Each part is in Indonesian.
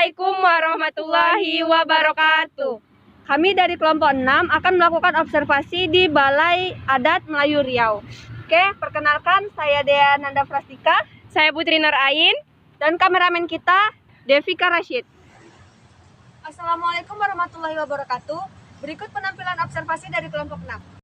Assalamualaikum warahmatullahi wabarakatuh. Kami dari kelompok 6 akan melakukan observasi di Balai Adat Melayu Riau. Oke, perkenalkan saya Dea Nanda Prastika, Saya Putri Nur Ain. dan kameramen kita Devika Rashid. Assalamualaikum warahmatullahi wabarakatuh. Berikut penampilan observasi dari kelompok 6.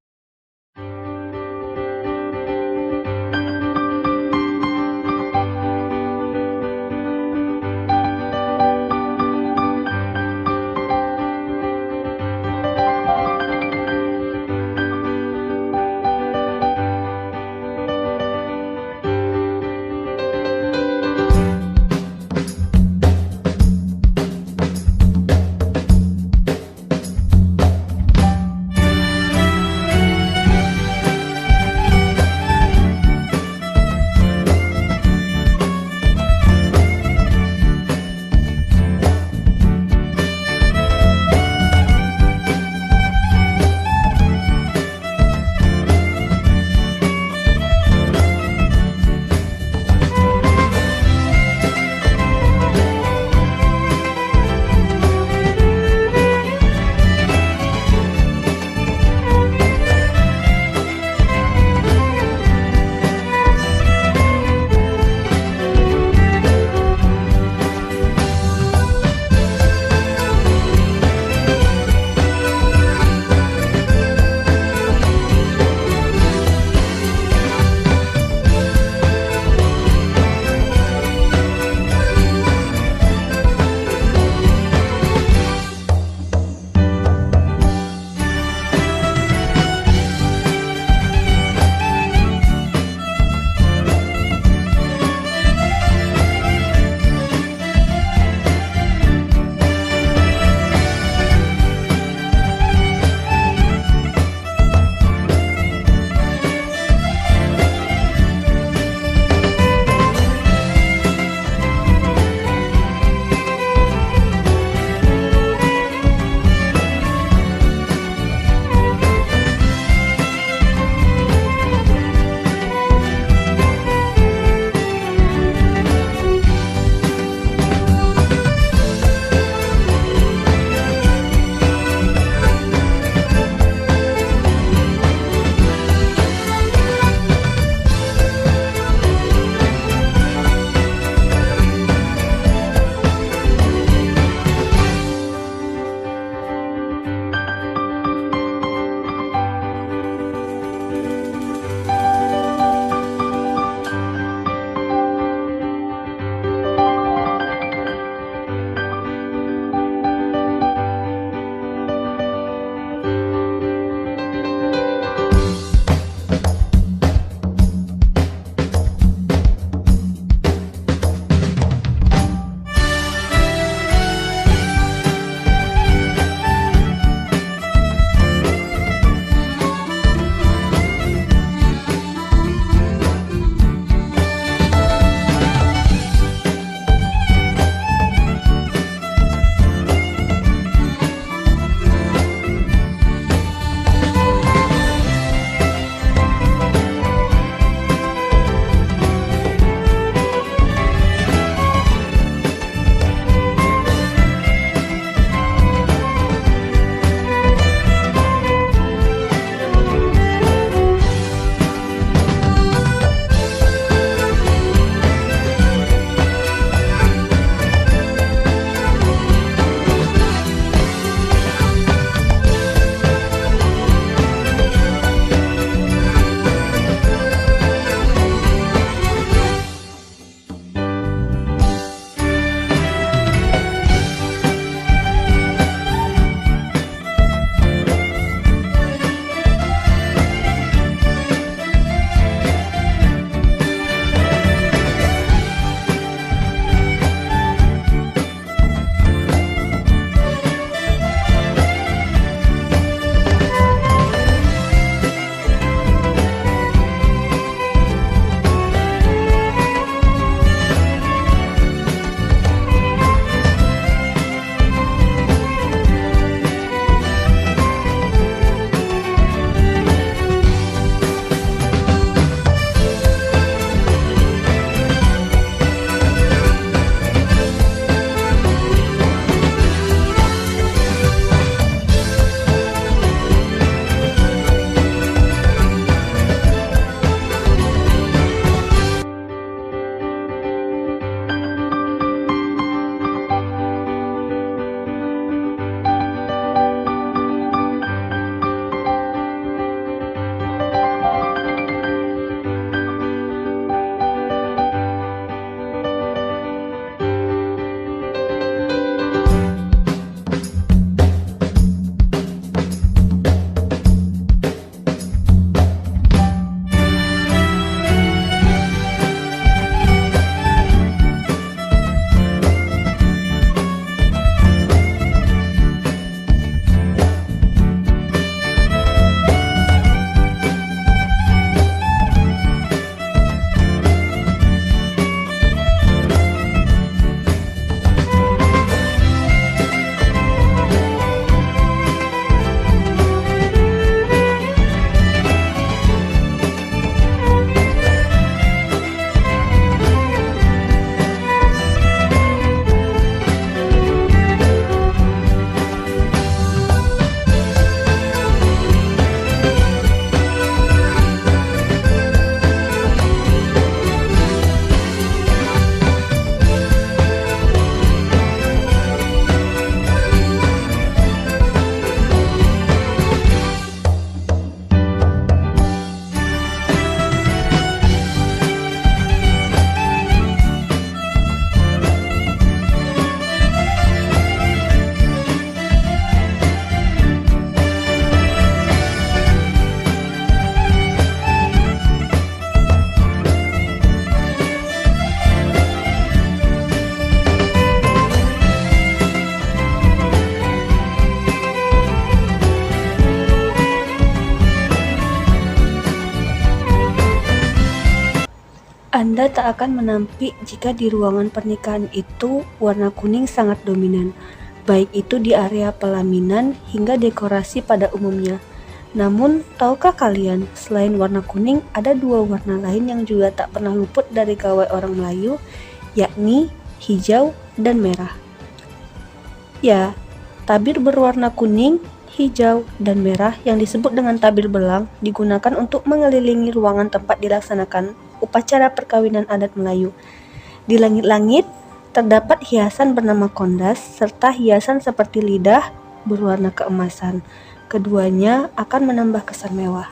Anda tak akan menampik jika di ruangan pernikahan itu warna kuning sangat dominan, baik itu di area pelaminan hingga dekorasi pada umumnya. Namun, tahukah kalian, selain warna kuning, ada dua warna lain yang juga tak pernah luput dari gawai orang Melayu, yakni hijau dan merah. Ya, tabir berwarna kuning, hijau, dan merah yang disebut dengan tabir belang digunakan untuk mengelilingi ruangan tempat dilaksanakan upacara perkawinan adat Melayu. Di langit-langit terdapat hiasan bernama kondas serta hiasan seperti lidah berwarna keemasan. Keduanya akan menambah kesan mewah.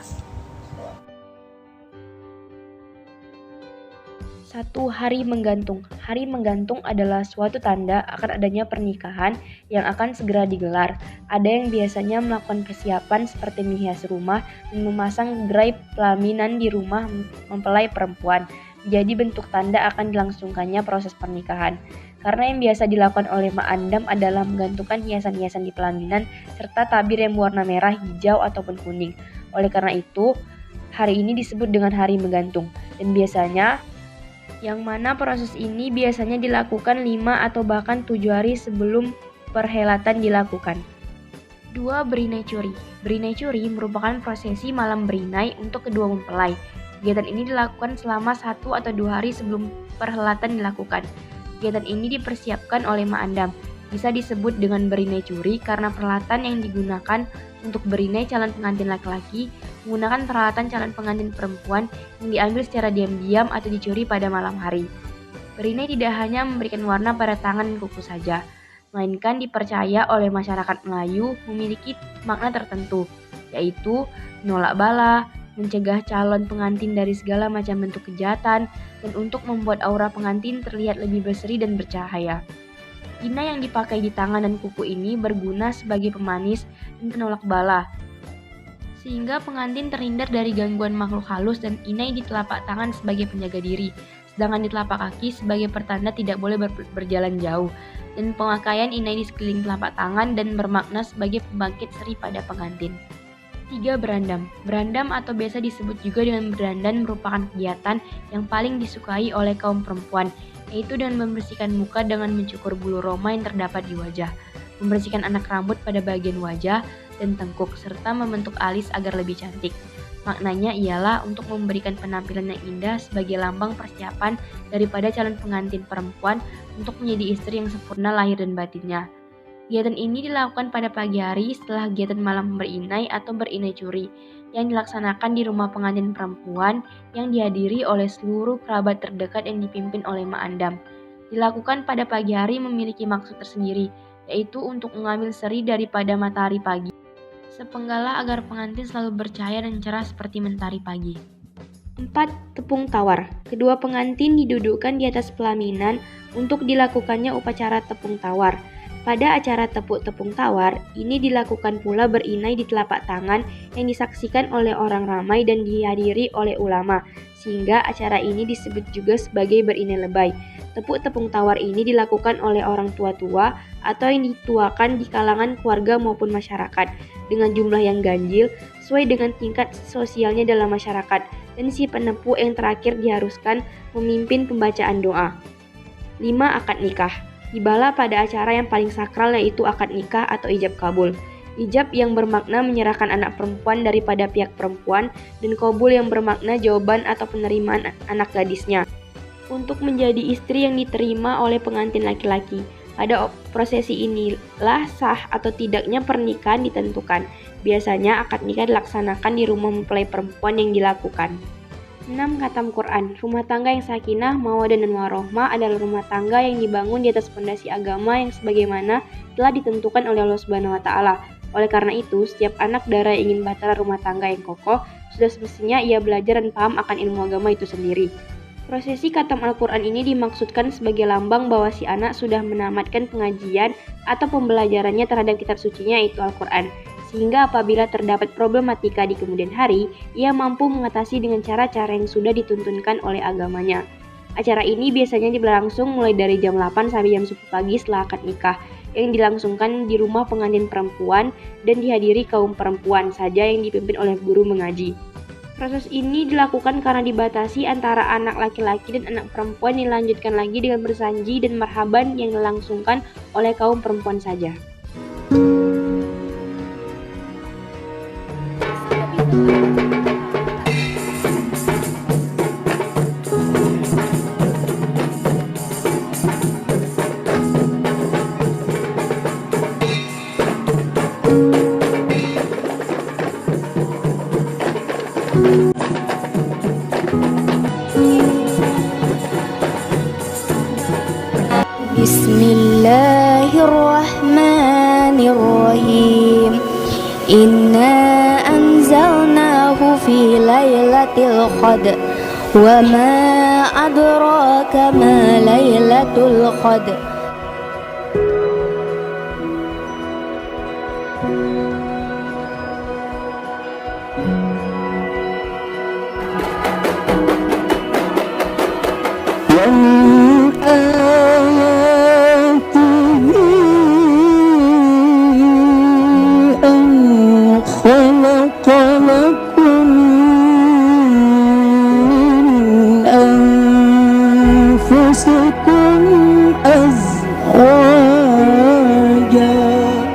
1. Hari menggantung. Hari menggantung adalah suatu tanda akan adanya pernikahan yang akan segera digelar. Ada yang biasanya melakukan persiapan seperti menghias rumah dan memasang gerai pelaminan di rumah mempelai perempuan. Jadi bentuk tanda akan dilangsungkannya proses pernikahan. Karena yang biasa dilakukan oleh Mak Andam adalah menggantungkan hiasan-hiasan di pelaminan serta tabir yang berwarna merah, hijau, ataupun kuning. Oleh karena itu, hari ini disebut dengan hari menggantung. Dan biasanya yang mana proses ini biasanya dilakukan 5 atau bahkan 7 hari sebelum perhelatan dilakukan. 2. Berinai curi. Berinai curi merupakan prosesi malam berinai untuk kedua mempelai. Kegiatan ini dilakukan selama 1 atau 2 hari sebelum perhelatan dilakukan. Kegiatan ini dipersiapkan oleh Mak Andam. Bisa disebut dengan berinai curi karena peralatan yang digunakan untuk berinai calon pengantin laki-laki menggunakan peralatan calon pengantin perempuan yang diambil secara diam-diam atau dicuri pada malam hari. Berinai tidak hanya memberikan warna pada tangan dan kuku saja, melainkan dipercaya oleh masyarakat Melayu memiliki makna tertentu, yaitu menolak bala, mencegah calon pengantin dari segala macam bentuk kejahatan, dan untuk membuat aura pengantin terlihat lebih berseri dan bercahaya. Inai yang dipakai di tangan dan kuku ini berguna sebagai pemanis dan penolak bala, sehingga pengantin terhindar dari gangguan makhluk halus, dan inai di telapak tangan sebagai penjaga diri, sedangkan di telapak kaki sebagai pertanda tidak boleh berjalan jauh, dan pemakaian inai di sekeliling telapak tangan dan bermakna sebagai pembangkit seri pada pengantin. 3. Berandam. Berandam atau biasa disebut juga dengan berdandan merupakan kegiatan yang paling disukai oleh kaum perempuan, yaitu dengan membersihkan muka dengan mencukur bulu roma yang terdapat di wajah, membersihkan anak rambut pada bagian wajah dan tengkuk, serta membentuk alis agar lebih cantik. Maknanya ialah untuk memberikan penampilan yang indah sebagai lambang persiapan daripada calon pengantin perempuan untuk menjadi istri yang sempurna lahir dan batinnya. Kegiatan ini dilakukan pada pagi hari setelah kegiatan malam berinai atau berinai curi yang dilaksanakan di rumah pengantin perempuan yang dihadiri oleh seluruh kerabat terdekat yang dipimpin oleh Mak Andam. Dilakukan pada pagi hari memiliki maksud tersendiri, yaitu untuk mengambil seri daripada matahari pagi, sepenggala agar pengantin selalu bercahaya dan cerah seperti mentari pagi. 4. Tepung tawar. Kedua pengantin didudukkan di atas pelaminan untuk dilakukannya upacara tepung tawar. Pada acara tepung tawar, ini dilakukan pula berinai di telapak tangan yang disaksikan oleh orang ramai dan dihadiri oleh ulama, sehingga acara ini disebut juga sebagai berinai lebay. Tepung tawar ini dilakukan oleh orang tua-tua atau yang dituakan di kalangan keluarga maupun masyarakat, dengan jumlah yang ganjil, sesuai dengan tingkat sosialnya dalam masyarakat, dan si penepu yang terakhir diharuskan memimpin pembacaan doa. 5. Akad nikah. Tibalah pada acara yang paling sakral, yaitu akad nikah atau ijab kabul. Ijab yang bermakna menyerahkan anak perempuan daripada pihak perempuan, dan kabul yang bermakna jawaban atau penerimaan anak gadisnya untuk menjadi istri yang diterima oleh pengantin laki-laki. Pada prosesi inilah sah atau tidaknya pernikahan ditentukan. Biasanya akad nikah dilaksanakan di rumah mempelai perempuan yang dilakukan. 6. Khatam Quran. Rumah tangga yang sakinah, mawaddah dan warohmah adalah rumah tangga yang dibangun di atas fondasi agama yang sebagaimana telah ditentukan oleh Allah Subhanahu wa taala. Oleh karena itu, setiap anak dara yang ingin bahtera rumah tangga yang kokoh, sudah semestinya ia belajar dan paham akan ilmu agama itu sendiri. Prosesi khatam Al-Quran ini dimaksudkan sebagai lambang bahwa si anak sudah menamatkan pengajian atau pembelajarannya terhadap kitab sucinya, yaitu Al-Quran, sehingga apabila terdapat problematika di kemudian hari, ia mampu mengatasi dengan cara-cara yang sudah dituntunkan oleh agamanya. Acara ini biasanya berlangsung mulai dari jam 8 sampai jam 10 pagi setelah akad nikah, yang dilangsungkan di rumah pengantin perempuan dan dihadiri kaum perempuan saja yang dipimpin oleh guru mengaji. Proses ini dilakukan karena dibatasi antara anak laki-laki dan anak perempuan yang dilanjutkan lagi dengan bersanji dan marhaban yang dilangsungkan oleh kaum perempuan saja. Bismillahirrahmanirrahim. Inna anzalnahu fi lailatul qadr wa ma adraka ma lailatul qadr.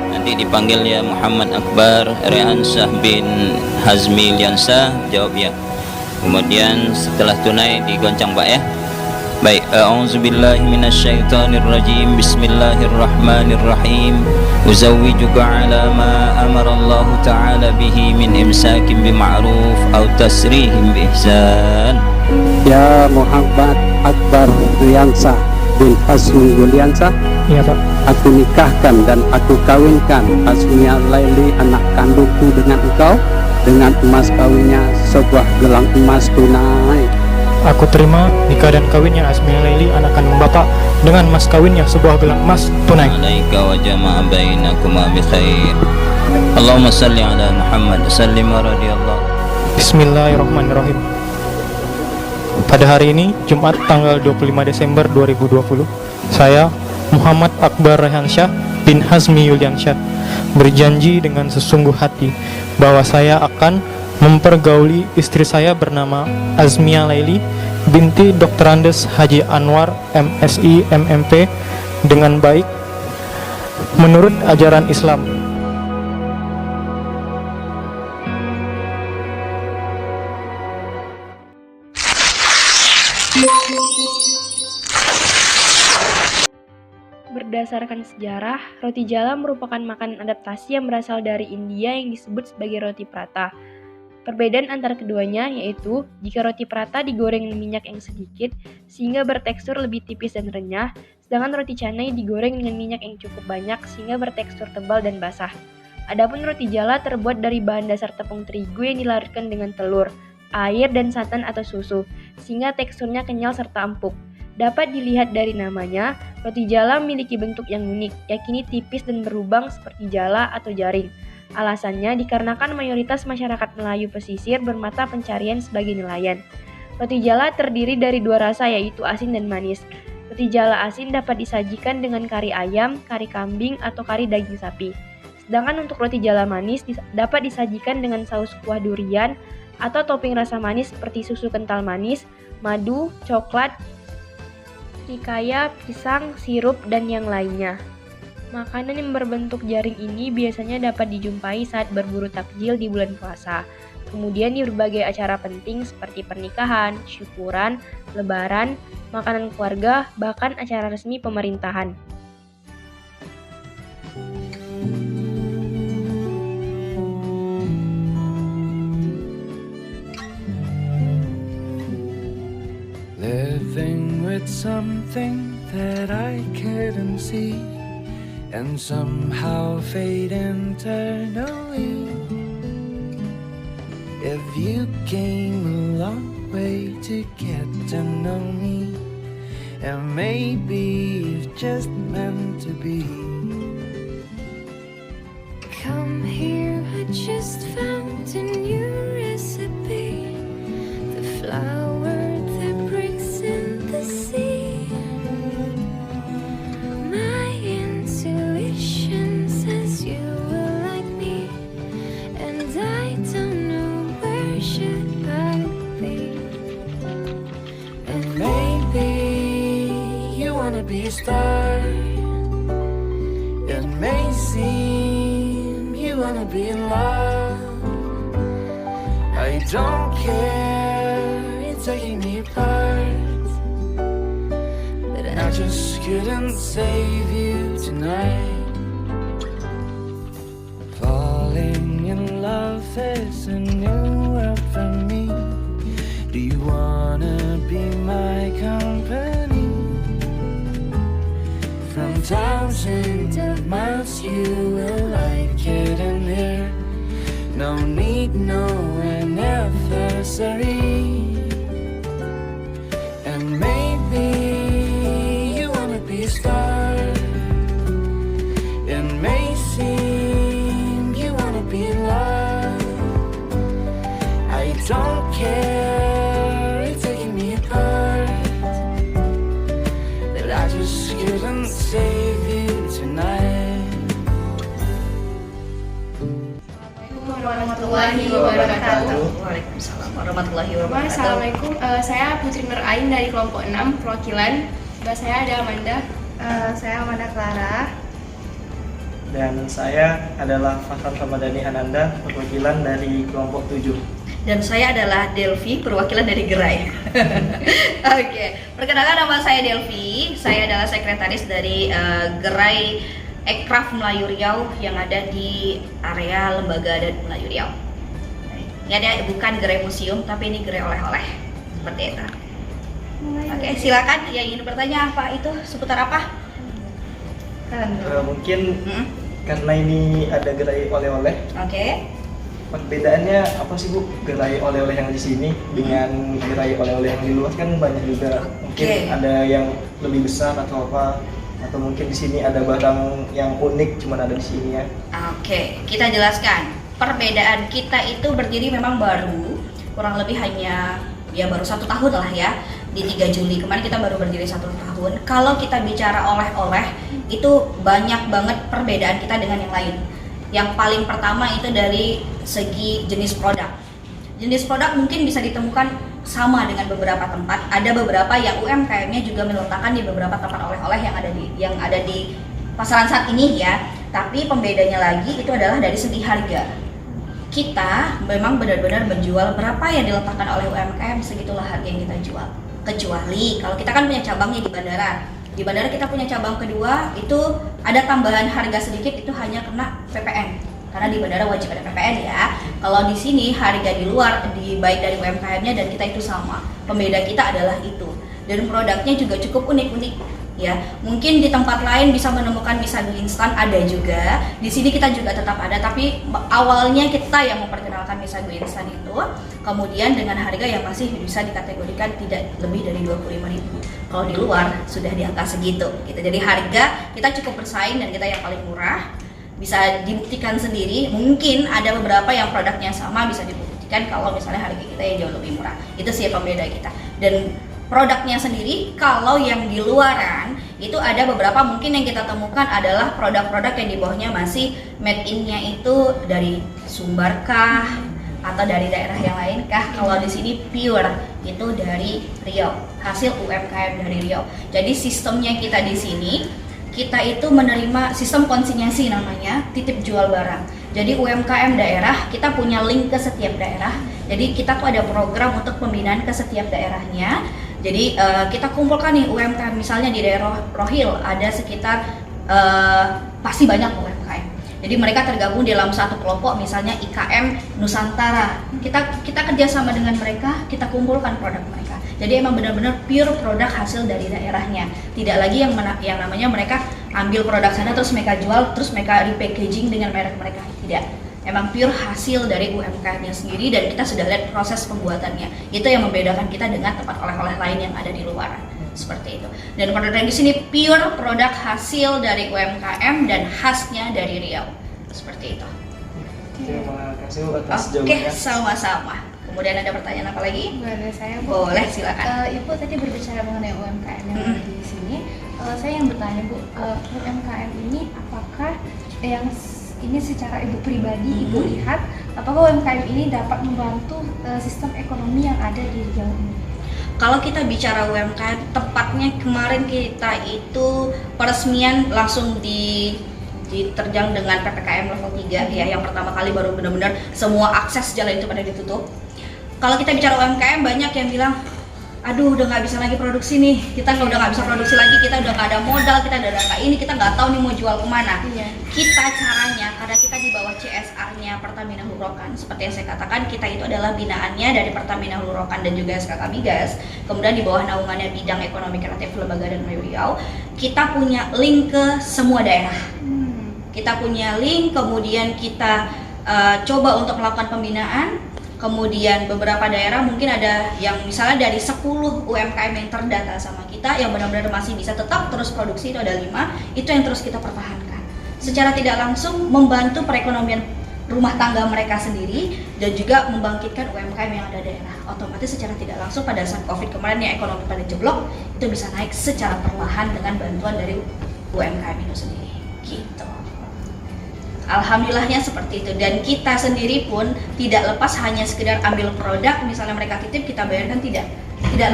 Nanti dipanggil ya Muhammad Akbar Rehansyah bin Hazmi Liansah, jawab ya. Kemudian setelah tunai digoncang Pak ya. Baik, a'udzubillahi minasyaitonirrajim. Bismillahirrahmanirrahim. Uzawwijuka ala ma amara Allah ta'ala bihi min imsakin bima'ruf aw tasrihim bi ihsan. Ya Muhammad Akbar Riansah bin Hasmi Guliansah. Iya Pak. Aku nikahkan dan aku kawinkan Asmia Laili anak kandungku dengan engkau dengan emas kawinnya sebuah gelang emas tunai. Aku terima nikah dan kawinnya Asmia Laili anak kandung Bapak dengan mas kawinnya sebuah gelang emas tunai. Alaika wa jama'a bainakuma bi khair. Allahumma salli ala Muhammad sallim wa radiyallahu. Bismillahirrahmanirrahim. Pada hari ini Jumat tanggal 25 Desember 2020, saya Muhammad Akbar Rehansyah bin Hazmi Yuliansyah berjanji dengan sesungguh hati bahwa saya akan mempergauli istri saya bernama Azmia Laili binti Dr. Andes Haji Anwar MSI MMP dengan baik menurut ajaran Islam. Berdasarkan sejarah, roti jala merupakan makanan adaptasi yang berasal dari India yang disebut sebagai roti prata. Perbedaan antara keduanya yaitu jika roti prata digoreng dengan minyak yang sedikit sehingga bertekstur lebih tipis dan renyah, sedangkan roti canai digoreng dengan minyak yang cukup banyak sehingga bertekstur tebal dan basah. Adapun roti jala terbuat dari bahan dasar tepung terigu yang dilarutkan dengan telur, air dan santan atau susu sehingga teksturnya kenyal serta empuk. Dapat dilihat dari namanya, roti jala memiliki bentuk yang unik, yakni tipis dan berlubang seperti jala atau jaring. Alasannya dikarenakan mayoritas masyarakat Melayu pesisir bermata pencarian sebagai nelayan. Roti jala terdiri dari dua rasa yaitu asin dan manis. Roti jala asin dapat disajikan dengan kari ayam, kari kambing, atau kari daging sapi. Sedangkan untuk roti jala manis dapat disajikan dengan saus kuah durian atau topping rasa manis seperti susu kental manis, madu, coklat, kaya, pisang, sirup, dan yang lainnya. Makanan yang berbentuk jaring ini biasanya dapat dijumpai saat berburu takjil di bulan puasa. Kemudian di berbagai acara penting seperti pernikahan, syukuran, lebaran, makanan keluarga, bahkan acara resmi pemerintahan. Living with something that I couldn't see and somehow fade internally. If you came a long way to get to know me, and maybe you've just meant to be. Come here, I just found a new recipe. The flower that breaks in the sea. My intuition says you will like me, and I don't know where should I wanna be loved. I don't care, it's taking me apart, but I just couldn't save you tonight. Falling in love is a new world for me. Do you wanna be my company? From thousands of miles you will like it in here. No need, no anniversary. And maybe you wanna be a star. It may seem you wanna be loved. I don't care, it's taking me apart, that I just couldn't save you tonight. Warahmatullahi wabarakatuh. Waalaikumsalam warahmatullahi wabarakatuh. Assalamualaikum, saya Putri Nur Ain dari kelompok 6 perwakilan. Saya ada Amanda. Saya Amanda Clara. Dan saya adalah Farhan Ramadhani Ananda, perwakilan dari kelompok 7. Dan saya adalah Delvi, perwakilan dari Gerai. Oke, perkenalkan nama saya Delvi. Saya adalah sekretaris dari Gerai Ekraf Melayu Riau yang ada di area Lembaga Adat Melayu Riau. Ini ada bukan Gerai Museum, tapi ini Gerai Oleh-oleh. Seperti itu. Oke, silakan yang ingin bertanya apa itu seputar apa? Mungkin karena ini ada gerai oleh-oleh. Oke. Perbedaannya apa sih Bu? Gerai oleh-oleh yang di sini dengan gerai oleh-oleh yang di luar kan banyak juga. Mungkin ada yang lebih besar atau apa? Atau mungkin di sini ada barang yang unik cuma ada di sini ya. Oke, kita jelaskan. Perbedaan kita itu berdiri memang baru, kurang lebih hanya ya baru 1 tahun lah ya. Di 3 Juli kemarin kita baru berdiri 1 tahun. Kalau kita bicara oleh-oleh itu banyak banget perbedaan kita dengan yang lain. Yang paling pertama itu dari segi jenis produk. Jenis produk mungkin bisa ditemukan sama dengan beberapa tempat. Ada beberapa yang UMKM-nya juga meletakkan di beberapa tempat oleh-oleh yang ada di pasaran saat ini ya. Tapi pembedanya lagi itu adalah dari segi harga. Kita memang benar-benar menjual berapa yang diletakkan oleh UMKM, segitulah harga yang kita jual. Kecuali kalau kita kan punya cabangnya di bandara. Di bandara kita punya cabang kedua, itu ada tambahan harga sedikit, itu hanya kena PPN. Karena di bandara wajib ada PPN ya. Kalau di sini harga di luar, baik dari UMKM-nya dan kita itu sama. Pembeda kita adalah itu. Dan produknya juga cukup unik-unik ya. Mungkin di tempat lain bisa menemukan misadu instan, ada juga. Di sini kita juga tetap ada, tapi awalnya kita yang memperkenalkan misadu instan itu. Kemudian dengan harga yang masih bisa dikategorikan tidak lebih dari 25.000. Kalau di luar sudah di angka segitu gitu. Jadi harga kita cukup bersaing dan kita yang paling murah. Bisa dibuktikan sendiri. Mungkin ada beberapa yang produknya sama, bisa dibuktikan kalau misalnya harga kita yang jauh lebih murah. Itu sih pembeda kita. Dan produknya sendiri, kalau yang di luaran itu ada beberapa mungkin yang kita temukan adalah produk-produk yang di bawahnya masih made in-nya itu dari Sumbar kah atau dari daerah yang lain kah. Kalau di sini pure itu dari Riau, hasil UMKM dari Riau. Jadi sistemnya kita di sini, kita itu menerima sistem konsinyasi namanya, titip jual barang. Jadi UMKM daerah, kita punya link ke setiap daerah. Jadi kita tuh ada program untuk pembinaan ke setiap daerahnya. Jadi kita kumpulkan nih UMKM, misalnya di daerah Rohil ada sekitar pasti banyak UMKM. Jadi mereka tergabung dalam satu kelompok, misalnya IKM Nusantara. Kita kerjasama dengan mereka, kita kumpulkan produk mereka. Jadi emang benar-benar pure produk hasil dari daerahnya. Tidak lagi yang namanya mereka ambil produk sana terus mereka jual, terus mereka repackaging dengan merek mereka. Tidak. Emang pure hasil dari UMKM-nya sendiri dan kita sudah lihat proses pembuatannya. Itu yang membedakan kita dengan tempat oleh-oleh lain yang ada di luar. Seperti itu. Dan produk di sini pure produk hasil dari UMKM dan khasnya dari Riau. Seperti itu. Terima kasih atas jawabannya. Oke, sama-sama. Kemudian ada pertanyaan apa lagi? Boleh saya, Bu? Boleh, silakan. Ibu tadi berbicara mengenai UMKM yang ada di sini. Saya yang bertanya, Bu, UMKM ini apakah yang ini secara Ibu pribadi Ibu lihat apakah UMKM ini dapat membantu sistem ekonomi yang ada di Riau ini? Kalau kita bicara UMKM, tepatnya kemarin kita itu peresmian langsung di diterjang dengan PPKM level 3 ya, yang pertama kali baru benar-benar semua akses jalan itu pada ditutup. Kalau kita bicara UMKM, banyak yang bilang, aduh udah nggak bisa lagi produksi nih, kita udah nggak bisa produksi lagi, kita udah nggak ada modal, kita udah nggak ini, kita nggak tahu nih mau jual kemana. Kita caranya, karena kita di bawah CSR-nya Pertamina Hulu Rokan, seperti yang saya katakan, kita itu adalah binaannya dari Pertamina Hulu Rokan dan juga SKK Migas, kemudian di bawah naungannya bidang ekonomi kreatif Lembaga dan Melayu Riau, kita punya link ke semua daerah. Kita punya link, kemudian kita coba untuk melakukan pembinaan. Kemudian beberapa daerah mungkin ada yang misalnya dari 10 UMKM yang terdata sama kita yang benar-benar masih bisa tetap terus produksi, itu ada 5, itu yang terus kita pertahankan. Secara tidak langsung membantu perekonomian rumah tangga mereka sendiri dan juga membangkitkan UMKM yang ada daerah. Otomatis secara tidak langsung pada saat Covid kemarin yang ekonomi pada jeblok, itu bisa naik secara perlahan dengan bantuan dari UMKM itu sendiri. Gitu. Alhamdulillahnya seperti itu, dan kita sendiri pun tidak lepas hanya sekedar ambil produk, misalnya mereka titip kita bayarkan, tidak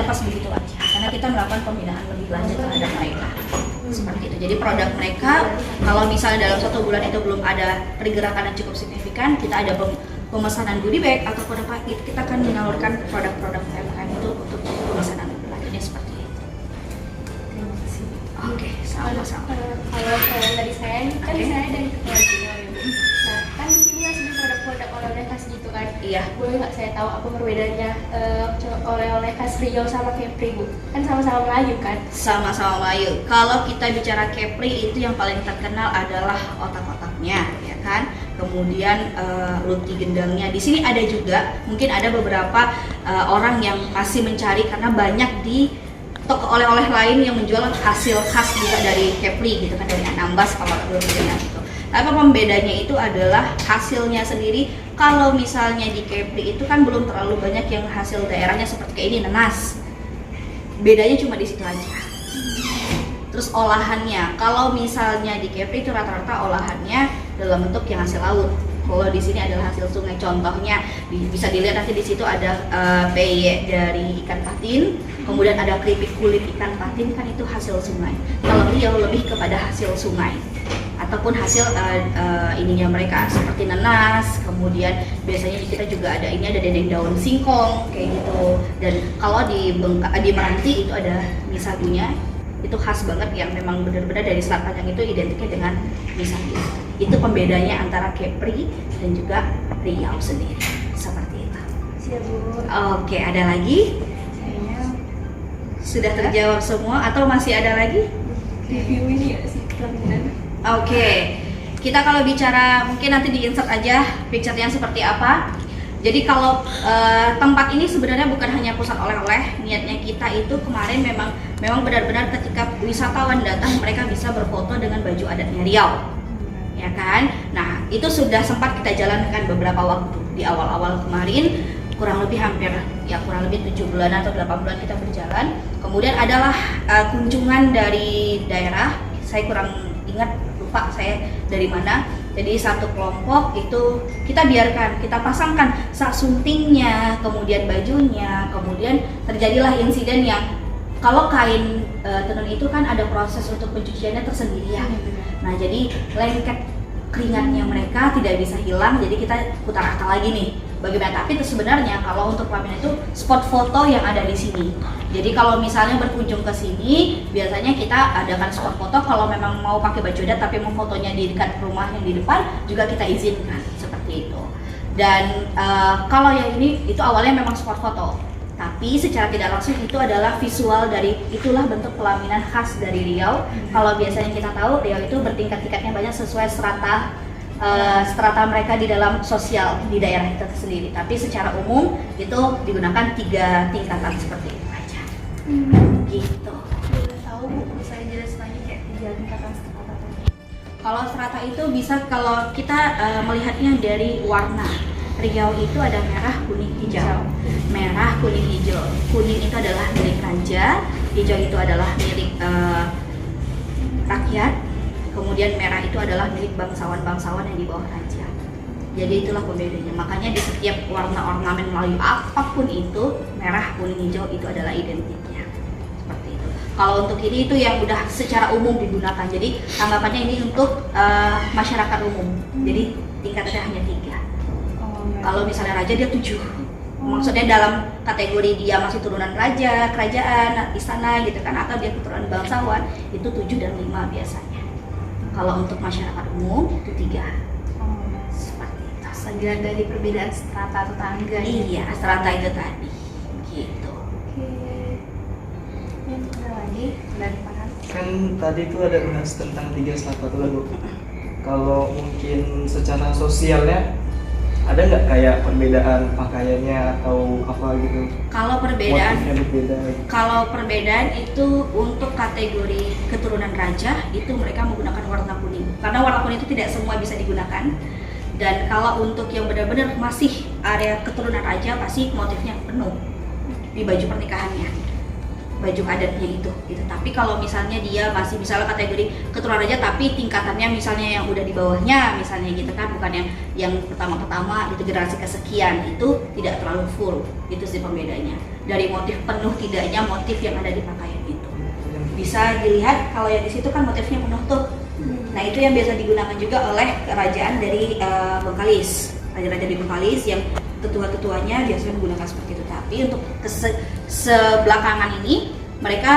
lepas begitu aja, karena kita melakukan pembinaan lebih lanjut terhadap mereka seperti itu. Jadi produk mereka kalau misalnya dalam 1 bulan itu belum ada pergerakan yang cukup signifikan, kita ada pemesanan goodie bag ataupun apa, kita akan menyalurkan produk-produk UMKM itu untuk pemesanan lebih lanjutnya seperti itu. Oke, sama-sama. Kalau dari saya, kan saya dari Ketua Bina ya Bu. Nah, kan di sini masih produk-produk oleh-oleh khas gitu kan. Iya. Boleh nggak saya tahu apa perbedaannya oleh-oleh khas Riau sama Kepri Bu? Kan sama-sama Melayu kan? Sama-sama Melayu. Kalau kita bicara Kepri, itu yang paling terkenal adalah otak-otaknya, ya kan? Kemudian luti gendangnya. Di sini ada juga, mungkin ada beberapa orang yang masih mencari karena banyak di toko oleh-oleh lain yang menjual hasil khas juga dari Kepri gitu kan, dari Anambas kalau belum gitu. Tapi pembedanya itu adalah hasilnya sendiri. Kalau misalnya di Kepri itu kan belum terlalu banyak yang hasil daerahnya seperti kayak ini, nanas. Bedanya cuma di situ aja. Terus olahannya, kalau misalnya di Kepri itu rata-rata olahannya dalam bentuk yang hasil laut. Kalau di sini adalah hasil sungai. Contohnya bisa dilihat nanti di situ ada peye dari ikan patin, kemudian ada keripik kulit ikan patin, kan itu hasil sungai. Kalau Riau lebih kepada hasil sungai ataupun hasil ininya mereka seperti nanas, kemudian biasanya di kita juga ada ini, ada dendeng daun singkong kayak gitu. Dan kalau di Meranti itu ada mie sagunya, itu khas banget yang memang benar-benar dari Selat Panjang itu identiknya dengan mie sagu. Itu pembedanya antara Kepri dan juga Riau sendiri, seperti itu. Siap Bu. Oke, ada lagi? Kayaknya Sudah terjawab semua atau masih ada lagi? review ini ya sih pelaminan. Oke, kita kalau bicara mungkin nanti di-insert aja picture-nya seperti apa. Jadi kalau tempat ini sebenarnya bukan hanya pusat oleh-oleh, niatnya kita itu kemarin memang benar-benar ketika wisatawan datang mereka bisa berfoto dengan baju adatnya Riau, ya kan? Nah itu sudah sempat kita jalankan beberapa waktu di awal-awal kemarin, kurang lebih 7 bulan atau 8 bulan kita berjalan. Kemudian adalah kunjungan dari daerah, saya kurang ingat, lupa saya dari mana. Jadi satu kelompok itu kita biarkan, kita pasangkan sak suntingnya, kemudian bajunya, kemudian terjadilah insiden yang kalau kain tenun itu kan ada proses untuk pencuciannya tersendiri ya. Nah jadi lengket keringatnya mereka tidak bisa hilang, jadi kita putar akal lagi nih bagaimana. Tapi itu sebenarnya kalau untuk pelaminan itu spot foto yang ada di sini. Jadi kalau misalnya berkunjung ke sini, biasanya kita adakan spot foto. Kalau memang mau pakai baju adat tapi mau fotonya di dekat rumah yang di depan, juga kita izinkan seperti itu. Dan kalau yang ini itu awalnya memang spot foto, tapi secara tidak langsung itu adalah visual dari itulah bentuk pelaminan khas dari Riau. Kalau biasanya kita tahu Riau itu bertingkat-tingkatnya banyak sesuai strata mereka di dalam sosial di daerah itu sendiri. Tapi secara umum itu digunakan 3 tingkatan seperti itu aja. Gitu. Boleh tahu Bu, bisa jelas lagi kayak 3 tingkatan strata. Kalau strata itu bisa kalau kita melihatnya dari warna. Riau itu ada merah, kuning, hijau. Merah, kuning, hijau. Kuning itu adalah milik raja, hijau itu adalah milik rakyat. Kemudian merah itu adalah milik bangsawan-bangsawan yang di bawah raja. Jadi itulah pembedanya. Makanya di setiap warna ornamen Melayu apapun itu, merah, kuning, hijau itu adalah identiknya. Seperti itu. Kalau untuk ini itu yang udah secara umum digunakan. Jadi tanggapannya ini untuk masyarakat umum. Jadi tingkatannya hanya 3. Kalau misalnya raja dia 7. Maksudnya dalam kategori dia masih turunan raja, kerajaan, istana gitu kan, atau dia keturunan bangsawan, itu 7 dan 5 biasanya. Kalau untuk masyarakat umum itu 3. Seperti itu. Sebagian dari perbedaan strata atau tangga. Iya, strata itu tadi. Gitu. Dan Farhan. Kan tadi itu ada bahas tentang 3 strata tuh Bu. Kalau mungkin secara sosialnya ada nggak kayak perbedaan pakaiannya atau apa gitu? Kalau perbedaan, Motifnya berbeda. kalau perbedaan itu untuk kategori keturunan raja itu mereka menggunakan warna kuning. Karena warna kuning itu tidak semua bisa digunakan. Dan kalau untuk yang benar-benar masih area keturunan raja pasti motifnya penuh di baju pernikahannya. Baju adatnya itu gitu. Tapi kalau misalnya dia masih misalnya kategori keturunan raja tapi tingkatannya misalnya yang udah di bawahnya misalnya gitu kan, bukan yang pertama-tama itu generasi kesekian, itu tidak terlalu full. Itu sih pembedanya dari motif penuh tidaknya motif yang ada di pakaian itu. Bisa dilihat kalau yang di situ kan motifnya penuh tuh. Nah itu yang biasa digunakan juga oleh kerajaan dari Bengkalis, raja-raja di Bengkalis yang tetua-tetuanya biasanya menggunakan seperti itu. Tapi untuk sebelakangan ini mereka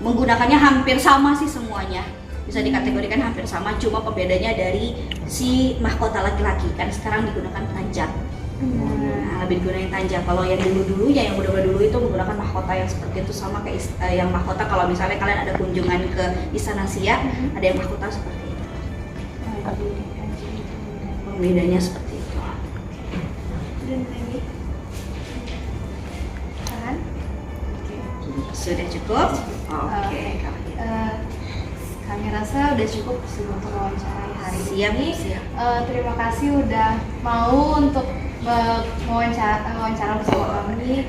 menggunakannya hampir sama sih semuanya, bisa dikategorikan hampir sama, cuma pembedanya dari si mahkota laki-laki kan sekarang digunakan tanjak. Nah, lebih digunakan tanjak. Kalau yang dulu-dulunya yang udah dulu itu menggunakan mahkota yang seperti itu, sama kayak yang mahkota kalau misalnya kalian ada kunjungan ke Istana Siak, ada yang mahkota seperti itu. Pembedanya seperti itu. Dan lagi Farhan. Sudah cukup? Oke. Kami rasa udah cukup sih untuk wawancara hari Siap, ini. siap. Terima kasih udah mau untuk wawancara bersama kami.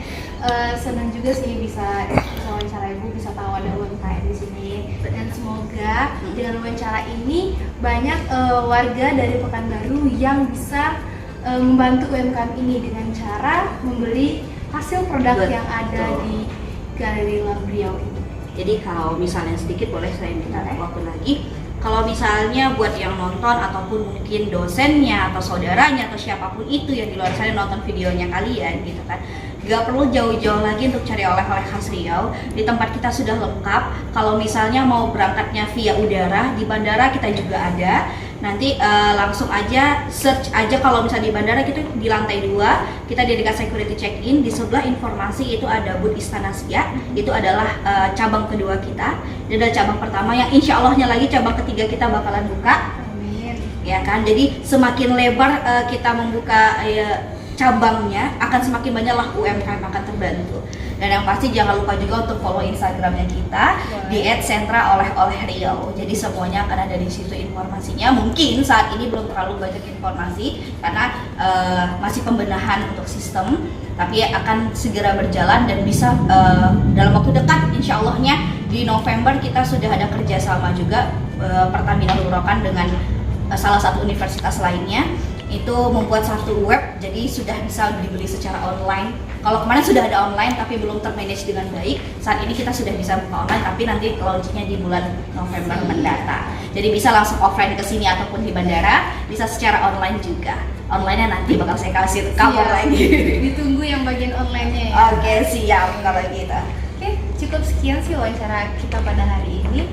Senang juga sih bisa wawancara Ibu, bisa tahu ada UMKM di sini. Dan semoga dengan wawancara ini banyak warga dari Pekanbaru yang bisa membantu UMKM ini dengan cara membeli hasil produk yang ada di Galeri Lambriau ini. Jadi kalau misalnya sedikit boleh saya minta waktu lagi. Kalau misalnya buat yang nonton ataupun mungkin dosennya atau saudaranya atau siapapun itu yang di luar sana nonton videonya kalian gitu kan, gak perlu jauh-jauh lagi untuk cari oleh-oleh khas Riau. Di tempat kita sudah lengkap. Kalau misalnya mau berangkatnya via udara, di bandara kita juga ada. Nanti langsung aja search aja, kalau misalnya di bandara kita di lantai 2 kita di dekat security check-in, di sebelah informasi itu ada booth Istana Siak, itu adalah cabang kedua kita. Dan ada cabang pertama yang insya Allahnya lagi cabang ketiga kita bakalan buka. Amin. Ya kan, jadi semakin lebar kita membuka cabangnya, akan semakin banyaklah UMKM akan terbantu. Dan yang pasti jangan lupa juga untuk follow Instagramnya kita di @sentra-oleh-oleh-riau. Jadi semuanya akan ada di situ informasinya. Mungkin saat ini belum terlalu banyak informasi karena masih pembenahan untuk sistem, tapi akan segera berjalan dan bisa dalam waktu dekat insya Allahnya di November kita sudah ada kerjasama juga Pertamina Nurokan dengan salah satu universitas lainnya. Itu membuat satu web, jadi sudah bisa dibeli secara online. Kalau kemarin sudah ada online tapi belum termanage dengan baik, saat ini kita sudah bisa buka online, tapi nanti launchingnya di bulan November mendatang. Jadi bisa langsung offline ke sini ataupun di bandara, bisa secara online juga. Online-nya nanti bakal saya kasih kabar lagi. Ditunggu yang bagian online-nya ya. Oke, siap kalau gitu. Oke, cukup sekian sih wawancara kita pada hari ini.